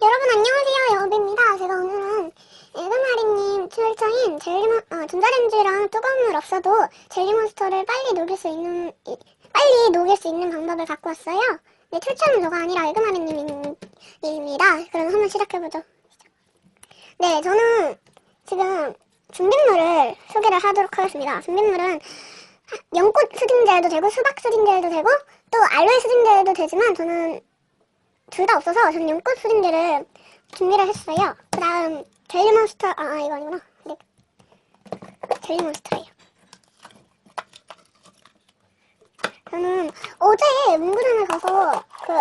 여러분 안녕하세요, 여우비입니다. 제가 오늘은 에그마리님 출처인 전자레인지랑 뜨거운 물 없어도 젤리몬스터를 빨리 녹일 수 있는 방법을 갖고 왔어요. 네, 출처는 저가 아니라 에그마리님입니다. 그럼 한번 시작해보죠. 네, 저는 지금 준비물을 소개를 하도록 하겠습니다. 준비물은 연꽃 수딩젤도 되고 수박 수딩젤도 되고 또 알로에 수딩젤도 되지만 저는 둘 다 없어서 저는 연꽃 수딩젤을 준비를 했어요. 그 다음 젤리몬스터 이거 아니구나. 네. 젤리몬스터예요. 저는 어제 문구점에 가서 그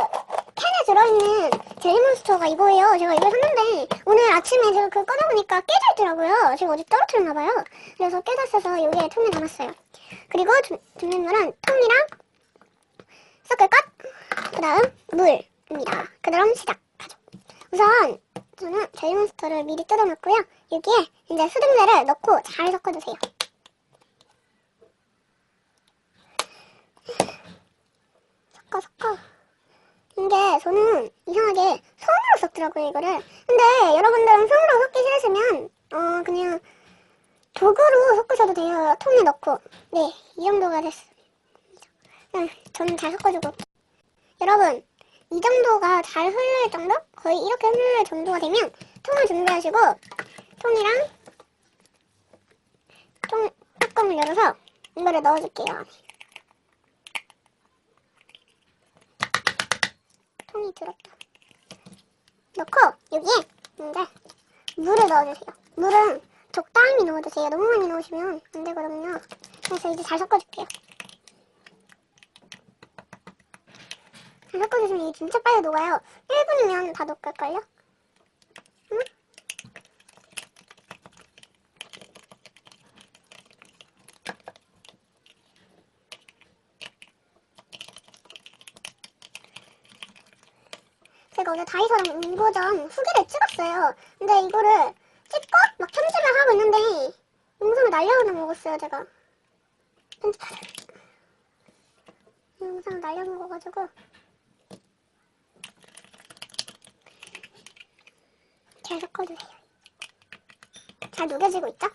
캔에 들어있는 젤리몬스터가 이거예요. 제가 이걸 샀는데 오늘 아침에 제가 그걸 꺼내보니까 깨져있더라고요. 제가 어제 떨어뜨렸나봐요. 그래서 깨졌어서 여기에 통에 담았어요. 그리고 준비물은 통이랑 섞을것, 그 다음 물입니다. 그럼 시작하죠. 우선 저는 젤리몬스터를 미리 뜯어놨고요. 여기에 이제 수증제를 넣고 잘 섞어주세요. 섞어. 이게 저는 이상하게 손으로 섞더라고요, 이거를. 근데 여러분들은 손으로 섞기 싫으시면 그냥 도구로 섞으셔도 돼요. 통에 넣고. 네, 이 정도가 됐습니다. 저는 잘 섞어주고. 여러분, 이 정도가 잘 흐를 정도? 거의 이렇게 흐를 정도가 되면 통을 준비하시고 통이랑 뚜껑을 열어서 이거를 넣어줄게요. 통이 들었다. 넣고 여기에 이제 물을 넣어주세요. 물은 적당히 넣어주세요. 너무 많이 넣으시면 안 되거든요. 그래서 이제 잘 섞어줄게요. 잘 섞어주시면 이게 진짜 빨리 녹아요. 1분이면 다 녹을걸요? 응? 제가 어제 다이소랑 문구점 후기를 찍었어요. 근데 이거를 찍고 막 편집을 하고 있는데 영상을 날려서 먹었어요, 제가. 편집하자. 영상을 날려서 먹어가지고 잘 섞어주세요. 잘 녹여지고 있죠?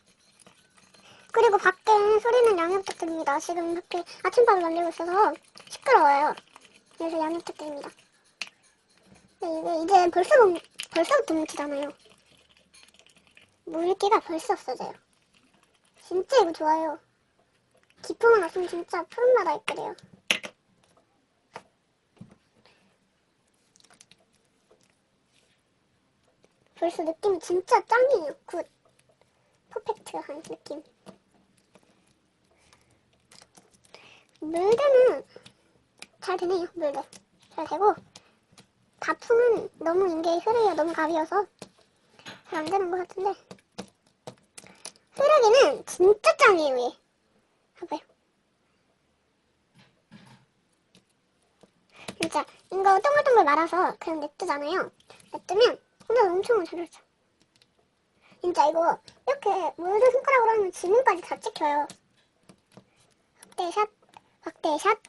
그리고 밖에 소리는 양해 부탁드립니다. 지금 밖에 아침밥을 만들고 있어서 시끄러워요. 그래서 양해 부탁드립니다. 네, 이게 이제 벌써부터 뭉치잖아요. 물기가 벌써 없어져요. 진짜 이거 좋아요. 기포만 없으면 진짜 푸른바다 있거든요. 벌써 느낌이 진짜 짱이에요. 굿. 퍼펙트한 느낌. 물들은 잘 되네요. 물들 잘 되고 가풍은 너무 이게 흐려요. 너무 가벼워서 잘 안 되는 것 같은데 흐르기는 진짜 짱이에요. 얘 봐봐요. 진짜 이거 동글동글 말아서 그냥 냅두잖아요. 냅두면 혼자 엄청 잘 흐르죠. 진짜 이거 이렇게 물들 손가락으로 하면 지문까지 다 찍혀요. 확대샷, 확대샷.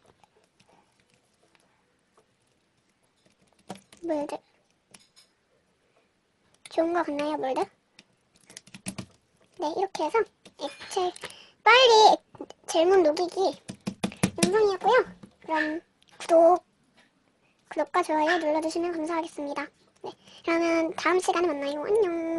물들 좋은 거 같나요, 물들? 네, 이렇게 해서 액체 빨리 젤문 녹이기 영상이었고요. 그럼 구독과 좋아요 눌러주시면 감사하겠습니다. 네, 그러면 다음 시간에 만나요. 안녕.